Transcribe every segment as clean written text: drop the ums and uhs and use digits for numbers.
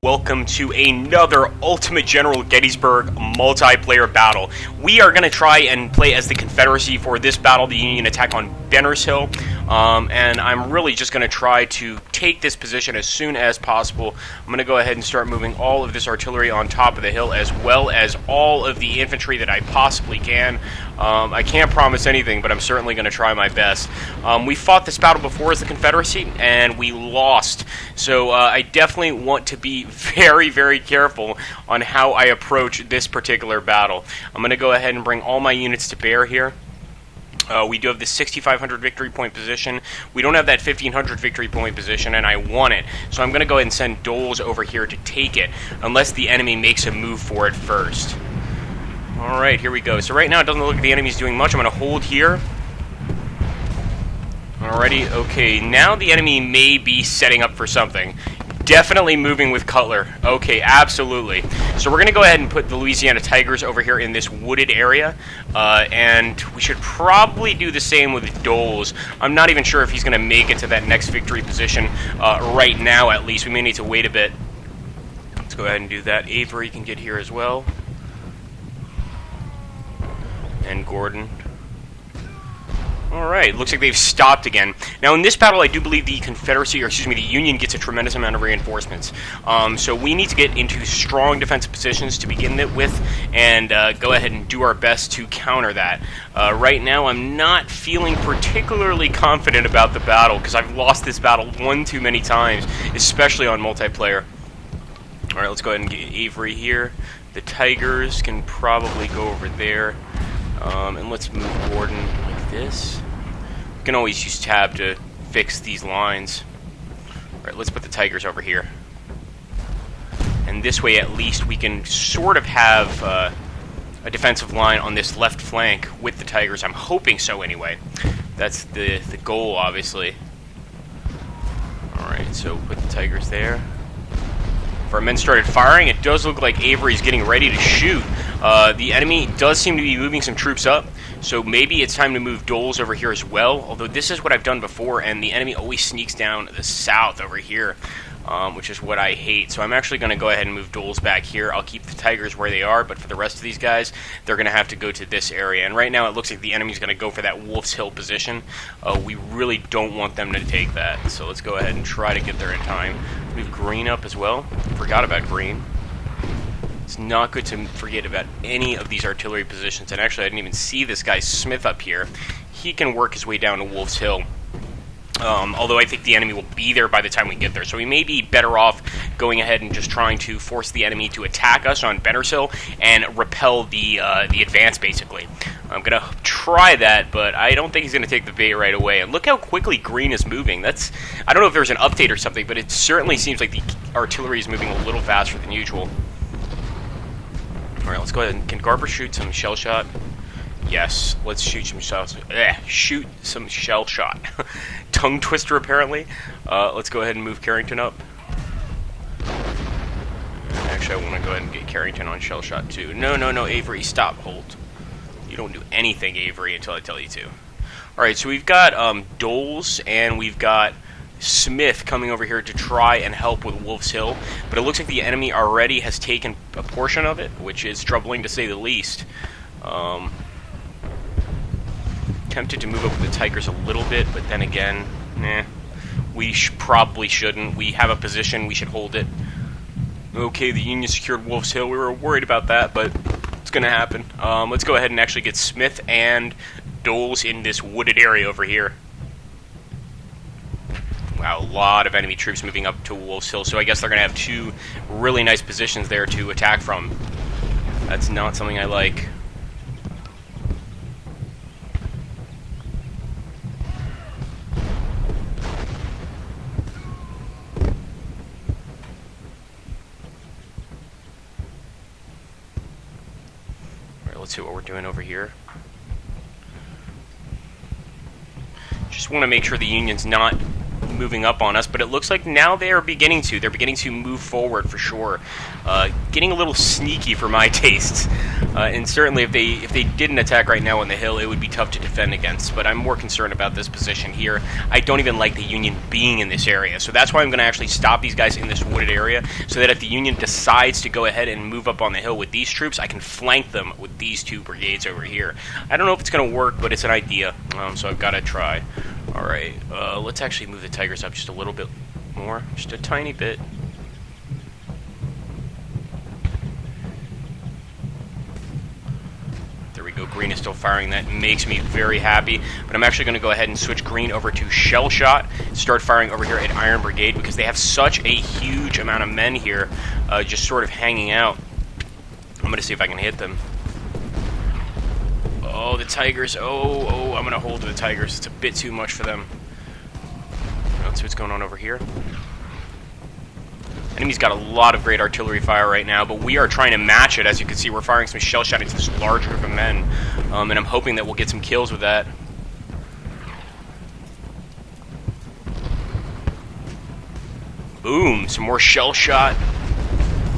Welcome to another Ultimate General Gettysburg multiplayer battle. We are going to try and play as the Confederacy for this battle, the Union attack on Benner's Hill. And I'm really just going to try to take this position as soon as possible. I'm going to go ahead and start moving all of this artillery on top of the hill, as well as all of the infantry that I possibly can. I can't promise anything, but I'm certainly going to try my best. We fought this battle before as the Confederacy, and we lost. So I definitely want to be very, very careful on how I approach this particular battle. I'm going to go ahead and bring all my units to bear here. We do have the 6,500 victory point position. We don't have that 1,500 victory point position, and I want it. So I'm going to go ahead and send Doles over here to take it, unless the enemy makes a move for it first. Alright, here we go. So right now it doesn't look like the enemy's doing much. I'm going to hold here. Alrighty, okay. Now the enemy may be setting up for something. Definitely moving with Cutler. Okay, absolutely. So we're going to go ahead and put the Louisiana Tigers over here in this wooded area. And we should probably do the same with Doles. I'm not even sure if he's going to make it to that next victory position right now, at least. We may need to wait a bit. Let's go ahead and do that. Avery can get here as well. And Gordon. Alright, looks like they've stopped again. Now in this battle, I do believe the Confederacy, or excuse me, the Union gets a tremendous amount of reinforcements. So we need to get into strong defensive positions to begin with, and go ahead and do our best to counter that. Right now, I'm not feeling particularly confident about the battle, because I've lost this battle one too many times, especially on multiplayer. Alright, let's go ahead and get Avery here. The Tigers can probably go over there. And let's move Gordon like this. We can always use tab to fix these lines. Alright, let's put the Tigers over here. And this way at least we can sort of have a defensive line on this left flank with the Tigers. I'm hoping so anyway. That's the goal, obviously. Alright, so put the Tigers there. If our men started firing, it does look like Avery's getting ready to shoot. The enemy does seem to be moving some troops up, so maybe it's time to move Doles over here as well, although this is what I've done before, and the enemy always sneaks down the south over here, which is what I hate. So I'm actually going to go ahead and move Doles back here. I'll keep the Tigers where they are, but for the rest of these guys, they're going to have to go to this area. And right now it looks like the enemy's going to go for that Wolf's Hill position. We really don't want them to take that, so let's go ahead and try to get there in time. Move Green up as well. Forgot about Green. It's not good to forget about any of these artillery positions. And actually, I didn't even see this guy Smith up here. He can work his way down to Wolf's Hill. Although I think the enemy will be there by the time we get there. So we may be better off going ahead and just trying to force the enemy to attack us on Benner's Hill and repel the advance, basically. I'm going to try that, but I don't think he's going to take the bait right away. And look how quickly Green is moving. I don't know if there's an update or something, but it certainly seems like the artillery is moving a little faster than usual. Alright, let's go ahead and... Can Garber shoot some shell shot? Yes, let's shoot some shell shot. Tongue twister, apparently. Let's go ahead and move Carrington up. Actually, I want to go ahead and get Carrington on shell shot, too. No, Avery, stop, hold. You don't do anything, Avery, until I tell you to. Alright, so we've got Doles, and we've got Smith coming over here to try and help with Wolf's Hill, but it looks like the enemy already has taken a portion of it, which is troubling to say the least. Tempted to move up with the Tigers a little bit, but then again, we probably shouldn't. We have a position, we should hold it. Okay, the Union secured Wolf's Hill. We were worried about that, but it's going to happen. Let's go ahead and actually get Smith and Doles in this wooded area over here. Wow, a lot of enemy troops moving up to Wolf's Hill, so I guess they're going to have two really nice positions there to attack from. That's not something I like. Alright, let's see what we're doing over here. Just want to make sure the Union's not moving up on us, but it looks like now they are beginning to. They're beginning to move forward for sure. Getting a little sneaky for my tastes. And certainly if they didn't attack right now on the hill, it would be tough to defend against. But I'm more concerned about this position here. I don't even like the Union being in this area. So that's why I'm going to actually stop these guys in this wooded area, so that if the Union decides to go ahead and move up on the hill with these troops, I can flank them with these two brigades over here. I don't know if it's going to work, but it's an idea, so I've got to try. Alright, let's actually move the Tigers up just a little bit more, just a tiny bit. There we go, green is still firing. That makes me very happy, but I'm actually going to go ahead and switch green over to Shell Shot, start firing over here at Iron Brigade, because they have such a huge amount of men here, just sort of hanging out. I'm going to see if I can hit them. Oh, the Tigers. Oh, I'm going to hold to the Tigers. It's a bit too much for them. Let's see what's going on over here. Enemy's got a lot of great artillery fire right now, but we are trying to match it. As you can see, we're firing some shell shot into this large group of men, and I'm hoping that we'll get some kills with that. Boom! Some more shell shot.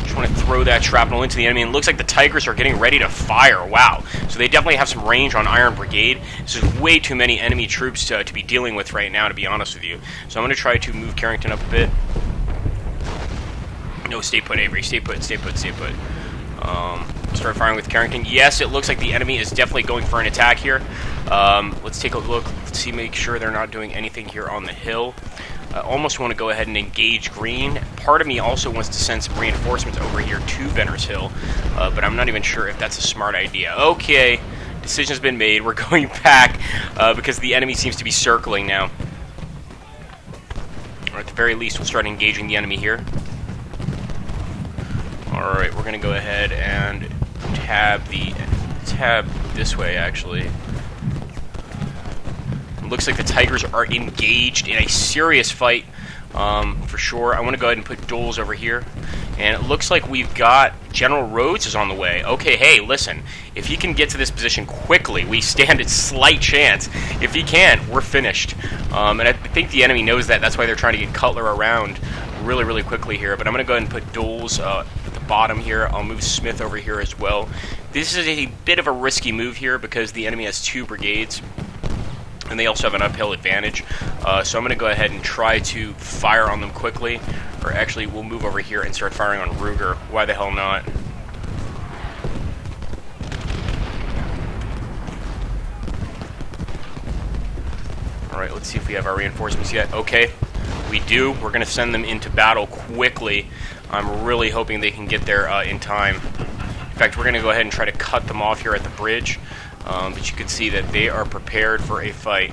Just want to throw that shrapnel into the enemy, and it looks like the Tigers are getting ready to fire. Wow! So they definitely have some range on Iron Brigade. This is way too many enemy troops to be dealing with right now, to be honest with you. So I'm going to try to move Carrington up a bit. No, stay put, Avery. Stay put, stay put, stay put. Start firing with Carrington. Yes, it looks like the enemy is definitely going for an attack here. Let's take a look. Let's see, make sure they're not doing anything here on the hill. I almost want to go ahead and engage green. Part of me also wants to send some reinforcements over here to Benner's Hill, but I'm not even sure if that's a smart idea. Okay, decision's been made. We're going back because the enemy seems to be circling now. Or at the very least, we'll start engaging the enemy here. Alright, we're going to go ahead and tab this way, actually. It looks like the Tigers are engaged in a serious fight, for sure. I want to go ahead and put Doles over here. And it looks like we've got General Rhodes is on the way. Okay, hey, listen. If he can get to this position quickly, we stand a slight chance. If he can't, we're finished. And I think the enemy knows that. That's why they're trying to get Cutler around really, really quickly here. But I'm going to go ahead and put Doles at the bottom here. I'll move Smith over here as well. This is a bit of a risky move here because the enemy has 2 brigades. And they also have an uphill advantage. So I'm going to go ahead and try to fire on them quickly. Or actually, we'll move over here and start firing on Ruger. Why the hell not? Alright, let's see if we have our reinforcements yet. Okay, we do. We're going to send them into battle quickly. I'm really hoping they can get there in time. In fact, we're going to go ahead and try to cut them off here at the bridge. But you can see that they are prepared for a fight.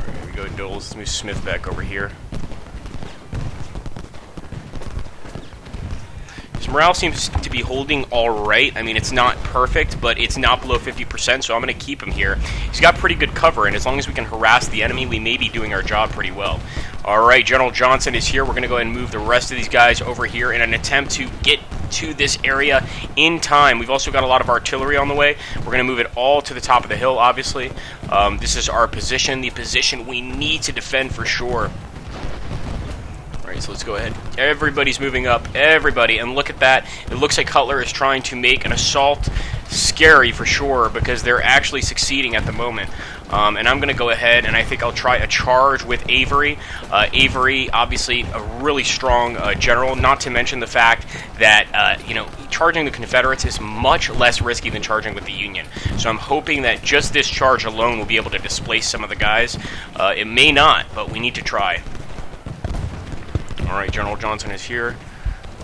Alright, here we go, Doles. Let's move Smith back over here. His morale seems to be holding alright. I mean, it's not perfect, but it's not below 50%, so I'm going to keep him here. He's got pretty good cover, and as long as we can harass the enemy, we may be doing our job pretty well. Alright, General Johnson is here. We're going to go ahead and move the rest of these guys over here in an attempt to get to this area in time. We've also got a lot of artillery on the way. We're going to move it all to the top of the hill, obviously. This is our position, the position we need to defend for sure. Alright, so let's go ahead. Everybody's moving up. Everybody. And look at that. It looks like Cutler is trying to make an assault scary for sure because they're actually succeeding at the moment. And I'm going to go ahead and I think I'll try a charge with Avery. Avery, obviously, a really strong general, not to mention the fact that, charging the Confederates is much less risky than charging with the Union. So I'm hoping that just this charge alone will be able to displace some of the guys. It may not, but we need to try. Alright, General Johnson is here.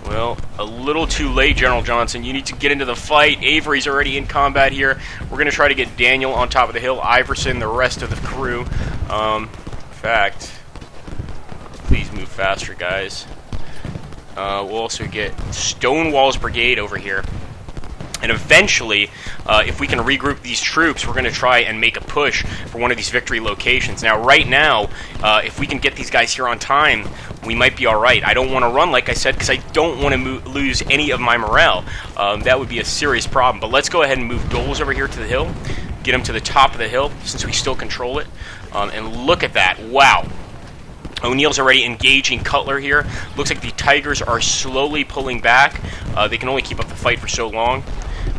Well, a little too late, General Johnson. You need to get into the fight. Avery's already in combat here. We're going to try to get Daniel on top of the hill, Iverson, the rest of the crew. In fact, please move faster, guys. We'll also get Stonewall's brigade over here. And eventually, if we can regroup these troops, we're going to try and make a push for one of these victory locations. Now, right now, if we can get these guys here on time, we might be alright. I don't want to run, like I said, because I don't want to lose any of my morale. That would be a serious problem. But let's go ahead and move Doles over here to the hill. Get him to the top of the hill, since we still control it. And look at that. Wow. O'Neill's already engaging Cutler here. Looks like the Tigers are slowly pulling back. They can only keep up the fight for so long.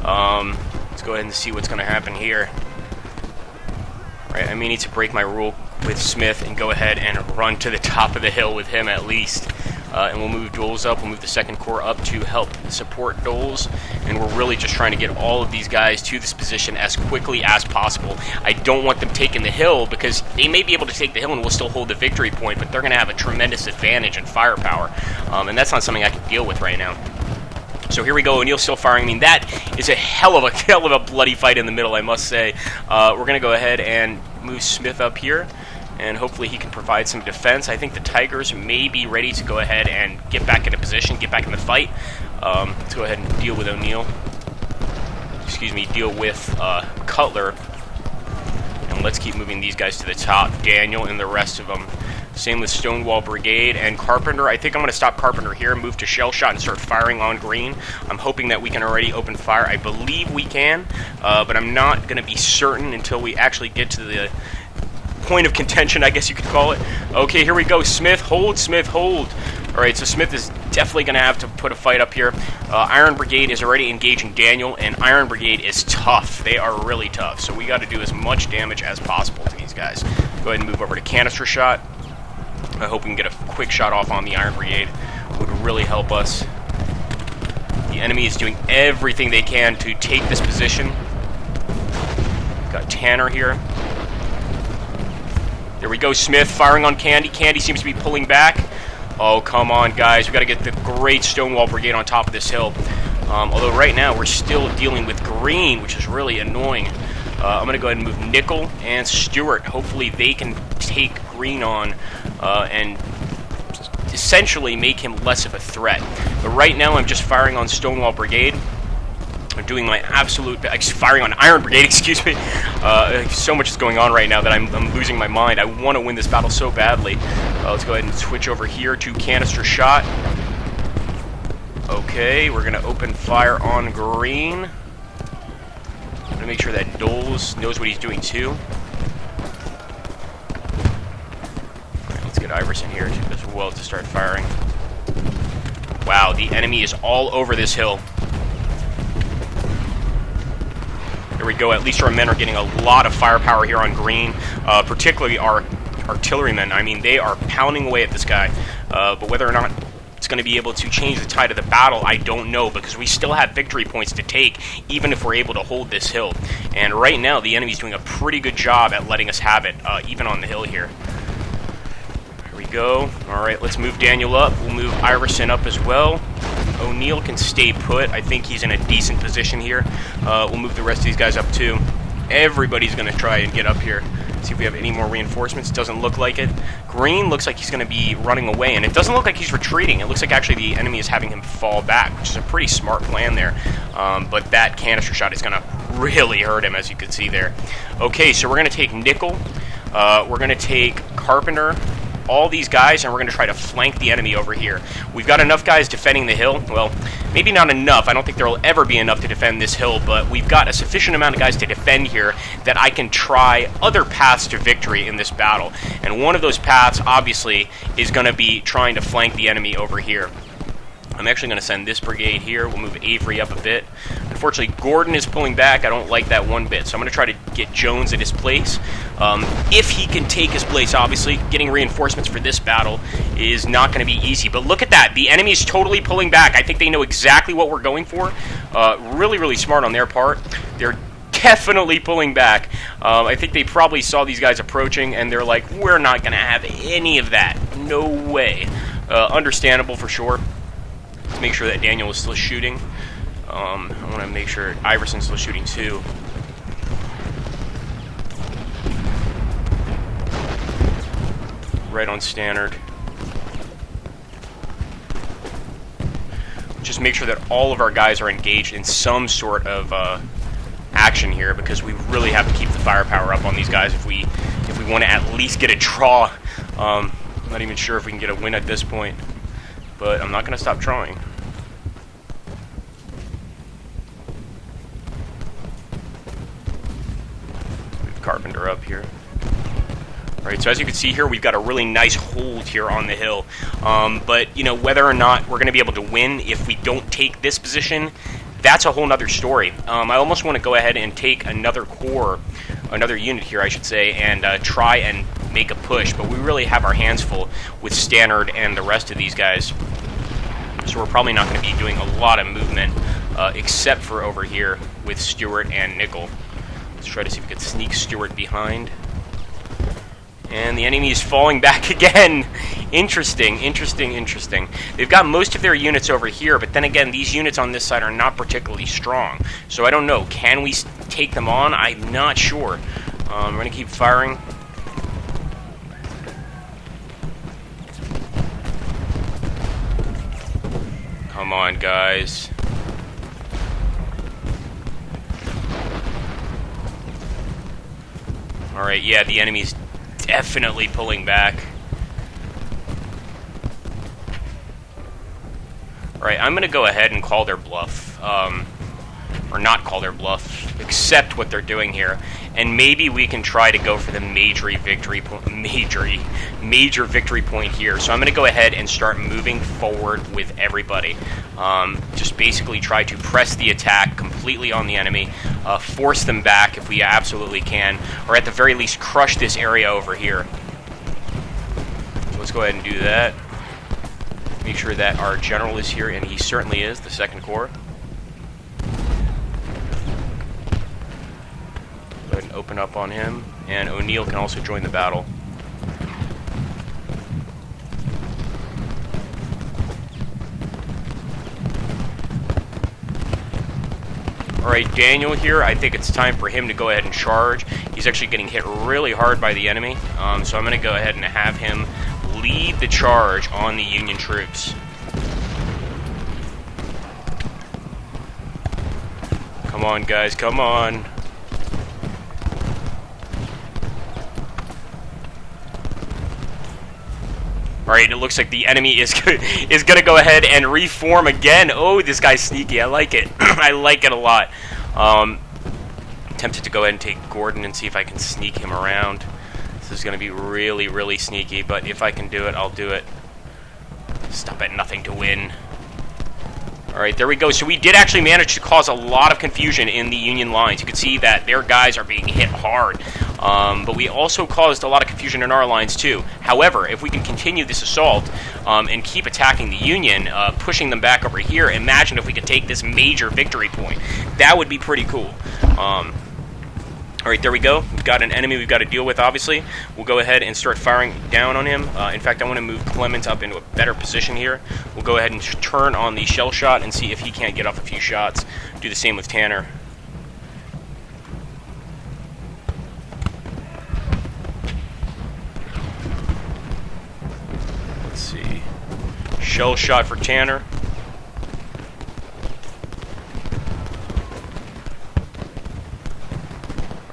Let's go ahead and see what's going to happen here. Right, I may need to break my rule with Smith and go ahead and run to the top of the hill with him at least. And we'll move Doles up. We'll move the second corps up to help support Doles. And we're really just trying to get all of these guys to this position as quickly as possible. I don't want them taking the hill because they may be able to take the hill and we'll still hold the victory point, but they're going to have a tremendous advantage in firepower. And that's not something I can deal with right now. So here we go, O'Neill's still firing. I mean, that is a hell of a bloody fight in the middle, I must say. We're going to go ahead and move Smith up here, and hopefully he can provide some defense. I think the Tigers may be ready to go ahead and get back into position, get back in the fight. Let's go ahead and deal with O'Neill. Excuse me, deal with Cutler. And let's keep moving these guys to the top, Daniel and the rest of them. Same with Stonewall Brigade and Carpenter. I think I'm going to stop Carpenter here, move to Shell Shot, and start firing on green. I'm hoping that we can already open fire. I believe we can, but I'm not going to be certain until we actually get to the point of contention, I guess you could call it. Okay, here we go. Smith, hold, Smith, hold. All right, so Smith is definitely going to have to put a fight up here. Iron Brigade is already engaging Daniel, and Iron Brigade is tough. They are really tough, so we got to do as much damage as possible to these guys. Go ahead and move over to Canister Shot. I hope we can get a quick shot off on the Iron Brigade. It would really help us. The enemy is doing everything they can to take this position. Got Tanner here. There we go, Smith firing on Candy. Candy seems to be pulling back. Oh, come on, guys. We got to get the great Stonewall Brigade on top of this hill. Although right now we're still dealing with green, which is really annoying. I'm going to go ahead and move Nickel and Stewart. Hopefully they can take green on and essentially make him less of a threat. But right now I'm just firing on Stonewall Brigade. I'm doing my absolute best. Firing on Iron Brigade, excuse me. So much is going on right now that I'm losing my mind. I want to win this battle so badly. Let's go ahead and switch over here to Canister Shot. Okay, we're going to open fire on green. I'm going to make sure that Doles knows what he's doing too. Alright, let's get Iverson here as well to start firing. Wow, the enemy is all over this hill. There we go. At least our men are getting a lot of firepower here on green, particularly our artillerymen. I mean, they are pounding away at this guy, but whether or not it's going to be able to change the tide of the battle, I don't know, because we still have victory points to take, even if we're able to hold this hill. And right now, the enemy's doing a pretty good job at letting us have it, even on the hill here. Here we go. All right, let's move Daniel up. We'll move Iverson up as well. O'Neill can stay put. I think he's in a decent position here. We'll move the rest of these guys up too. Everybody's going to try and get up here. See if we have any more reinforcements. Doesn't look like it. Green looks like he's going to be running away, and it doesn't look like he's retreating. It looks like actually the enemy is having him fall back, which is a pretty smart plan there. But that Canister Shot is going to really hurt him, as you can see there. Okay, so we're going to take Nickel. We're going to take Carpenter. All these guys, and we're going to try to flank the enemy over here. We've got enough guys defending the hill. Well, maybe not enough. I don't think there will ever be enough to defend this hill, but we've got a sufficient amount of guys to defend here that I can try other paths to victory in this battle. And one of those paths, obviously, is going to be trying to flank the enemy over here. I'm actually going to send this brigade here. We'll move Avery up a bit. Unfortunately, Gordon is pulling back. I don't like that one bit, so I'm going to try to get Jones at his place. If he can take his place, obviously, getting reinforcements for this battle is not going to be easy. But look at that. The enemy is totally pulling back. I think they know exactly what we're going for. Really, really smart on their part. They're definitely pulling back. I think they probably saw these guys approaching, and they're like, we're not going to have any of that. No way. Understandable for sure. Let's make sure that Daniel is still shooting. I want to make sure Iverson's still shooting too. Right on standard. Just make sure that all of our guys are engaged in some sort of action here, because we really have to keep the firepower up on these guys if we want to at least get a draw. I'm not even sure if we can get a win at this point, but I'm not going to stop trying. Move Carpenter up here. Alright, so as you can see here, we've got a really nice hold here on the hill. But, you know, whether or not we're going to be able to win if we don't take this position, that's a whole nother story. I almost want to go ahead and take another corps another unit here, I should say, and try and make a push. But we really have our hands full with Stannard and the rest of these guys. So we're probably not going to be doing a lot of movement, except for over here with Stewart and Nickel. Let's try to see if we can sneak Stewart behind. And the enemy is falling back again. Interesting, interesting, interesting. They've got most of their units over here, but then again, these units on this side are not particularly strong. So I don't know. Can we take them on? I'm not sure. We're going to keep firing. Come on, guys. Alright, yeah, the enemy's definitely pulling back. Alright, I'm going to go ahead and call their bluff. Or not call their bluff. Accept what they're doing here. And maybe we can try to go for the major victory point here. So I'm going to go ahead and start moving forward with everybody. Just basically try to press the attack completely on the enemy. Force them back if we absolutely can. Or at the very least, crush this area over here. So let's go ahead and do that. Make sure that our general is here, and he certainly is, the 2nd Corps. Go ahead and open up on him, and O'Neill can also join the battle. Alright, Daniel here, I think it's time for him to go ahead and charge. He's actually getting hit really hard by the enemy, so I'm going to go ahead and have him lead the charge on the Union troops. Come on, guys, come on. Alright, it looks like the enemy is going to go ahead and reform again. Oh, this guy's sneaky. I like it. I like it a lot. Tempted to go ahead and take Gordon and see if I can sneak him around. This is going to be really, really sneaky, but if I can do it, I'll do it. Stop at nothing to win. Alright, there we go. So we did actually manage to cause a lot of confusion in the Union lines. You can see that their guys are being hit hard. But we also caused a lot of confusion in our lines too. However, if we can continue this assault and keep attacking the Union, pushing them back over here, imagine if we could take this major victory point. That would be pretty cool. Alright, there we go. We've got an enemy we've got to deal with, obviously. We'll go ahead and start firing down on him. In fact, I want to move Clements up into a better position here. We'll go ahead and turn on the shell shot and see if he can't get off a few shots. Do the same with Tanner. Let's see. Shell shot for Tanner.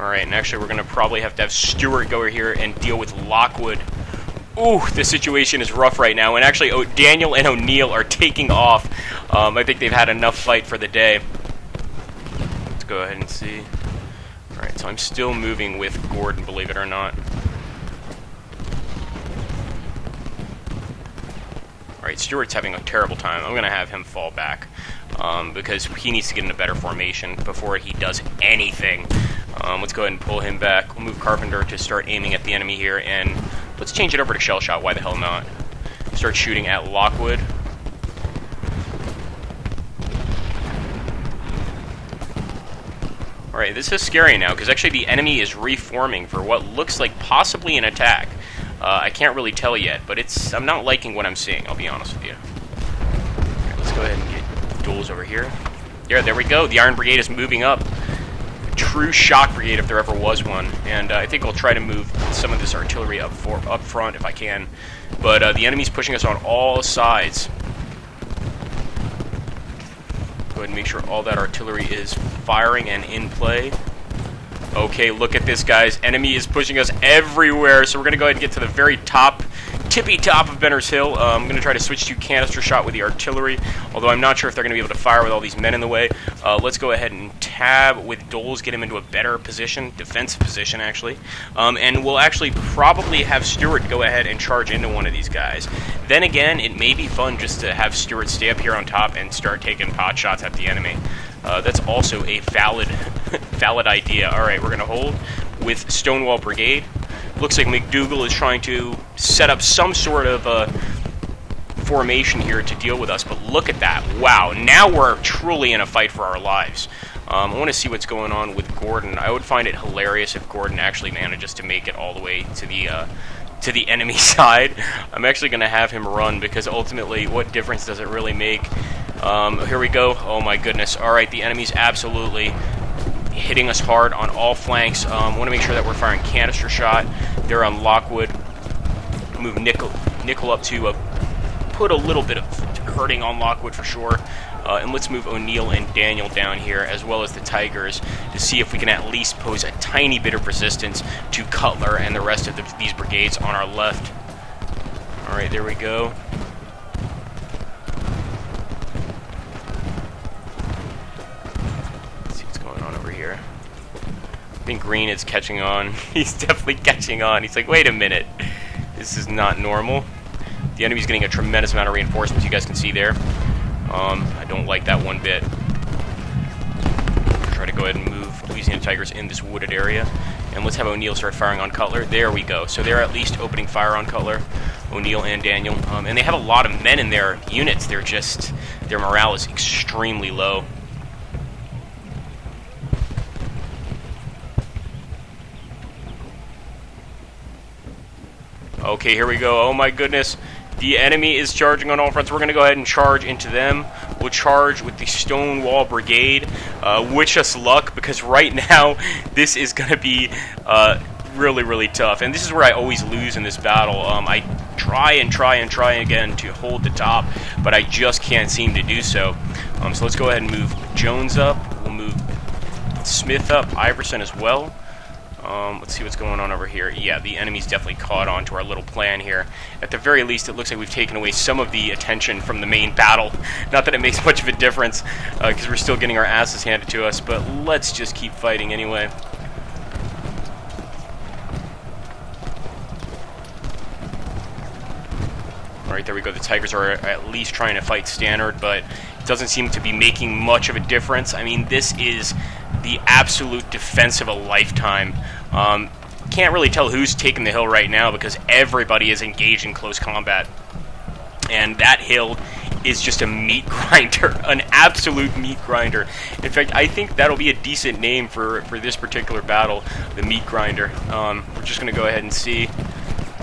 Alright, and actually we're going to probably have to have Stewart go over here and deal with Lockwood. Ooh, the situation is rough right now. And actually, Daniel and O'Neill are taking off. I think they've had enough fight for the day. Let's go ahead and see. Alright, so I'm still moving with Gordon, believe it or not. Alright, Stewart's having a terrible time. I'm going to have him fall back. Because he needs to get in a better formation before he does anything. Let's go ahead and pull him back. We'll move Carpenter to start aiming at the enemy here, and let's change it over to shell shot. Why the hell not? Start shooting at Lockwood. Alright, this is scary now, because actually the enemy is reforming for what looks like possibly an attack. I can't really tell yet, but I'm not liking what I'm seeing, I'll be honest with you. Alright, let's go ahead and get duels over here. Yeah, there we go. The Iron Brigade is moving up. True shock brigade if there ever was one, and I think I'll try to move some of this artillery up front if I can, but the enemy's pushing us on all sides. Go ahead and make sure all that artillery is firing and in play. Okay, look at this, guys. Enemy is pushing us everywhere, so we're going to go ahead and get to the very top, tippy top of Benner's Hill. I'm going to try to switch to canister shot with the artillery, although I'm not sure if they're going to be able to fire with all these men in the way. Let's go ahead and tab with Doles, get him into a better position, defensive position, actually. And we'll actually probably have Stewart go ahead and charge into one of these guys. Then again, it may be fun just to have Stewart stay up here on top and start taking pot shots at the enemy. That's also a valid idea. Alright, we're going to hold. with Stonewall Brigade. Looks like McDougal is trying to set up some sort of formation here to deal with us, but look at that. Wow, now we're truly in a fight for our lives. I want to see what's going on with Gordon. I would find it hilarious if Gordon actually manages to make it all the way to the enemy side. I'm actually going to have him run, because ultimately, what difference does it really make? Here we go. Oh my goodness. Alright, the enemy's absolutely hitting us hard on all flanks. Want to make sure that we're firing canister shot. They're on Lockwood. Move Nickel up to put a little bit of hurting on Lockwood for sure. And let's move O'Neill and Daniel down here, as well as the Tigers, to see if we can at least pose a tiny bit of resistance to Cutler and the rest of these brigades on our left. Alright, there we go. Let's see what's going on over here. I think Green is catching on. He's definitely catching on. He's like, wait a minute. This is not normal. The enemy's getting a tremendous amount of reinforcements, you guys can see there. I don't like that one bit. Try to go ahead and move Louisiana Tigers in this wooded area. And let's have O'Neill start firing on Cutler. There we go. So they're at least opening fire on Cutler, O'Neill and Daniel. And they have a lot of men in their units. They're just, their morale is extremely low. Okay, here we go. Oh my goodness. The enemy is charging on all fronts. We're going to go ahead and charge into them. We'll charge with the Stonewall Brigade. Wish us luck, because right now this is going to be really, really tough. And this is where I always lose in this battle. I try again to hold the top, but I just can't seem to do so. So let's go ahead and move Jones up. We'll move Smith up, Iverson as well. Let's see what's going on over here. Yeah, the enemy's definitely caught on to our little plan here. At the very least, it looks like we've taken away some of the attention from the main battle. Not that it makes much of a difference, because we're still getting our asses handed to us, but let's just keep fighting anyway. Alright, there we go. The Tigers are at least trying to fight standard, but it doesn't seem to be making much of a difference. I mean, this is the absolute defense of a lifetime. Can't really tell who's taking the hill right now, because everybody is engaged in close combat. And that hill is just a meat grinder, an absolute meat grinder. In fact, I think that'll be a decent name for this particular battle, the meat grinder. We're just going to go ahead and see.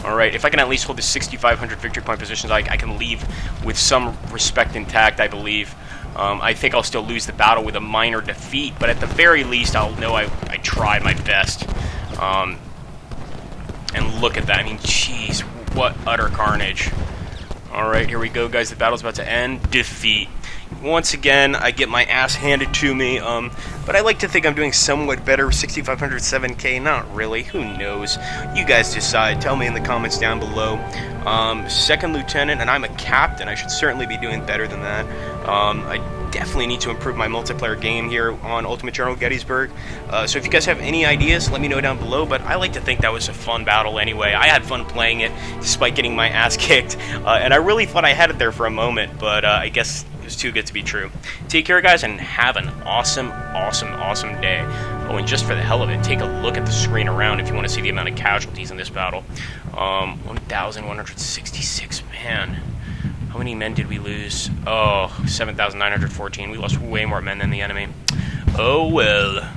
Alright, if I can at least hold the 6,500 victory point positions, I can leave with some respect intact, I believe. I think I'll still lose the battle with a minor defeat, but at the very least, I'll know I tried my best. And look at that. I mean, jeez, what utter carnage. Alright, here we go, guys. The battle's about to end. Defeat. Once again, I get my ass handed to me, but I like to think I'm doing somewhat better. 6,500, 7K, not really. Who knows? You guys decide. Tell me in the comments down below. Second lieutenant, and I'm a captain. I should certainly be doing better than that. I definitely need to improve my multiplayer game here on Ultimate General Gettysburg. So if you guys have any ideas, let me know down below. But I like to think that was a fun battle anyway. I had fun playing it, despite getting my ass kicked. And I really thought I had it there for a moment, but I guess it was too good to be true. Take care, guys, and have an awesome, awesome, awesome day. Oh, and just for the hell of it, take a look at the screen around if you want to see the amount of casualties in this battle. 1,166, man. How many men did we lose? Oh, 7,914. We lost way more men than the enemy. Oh, well.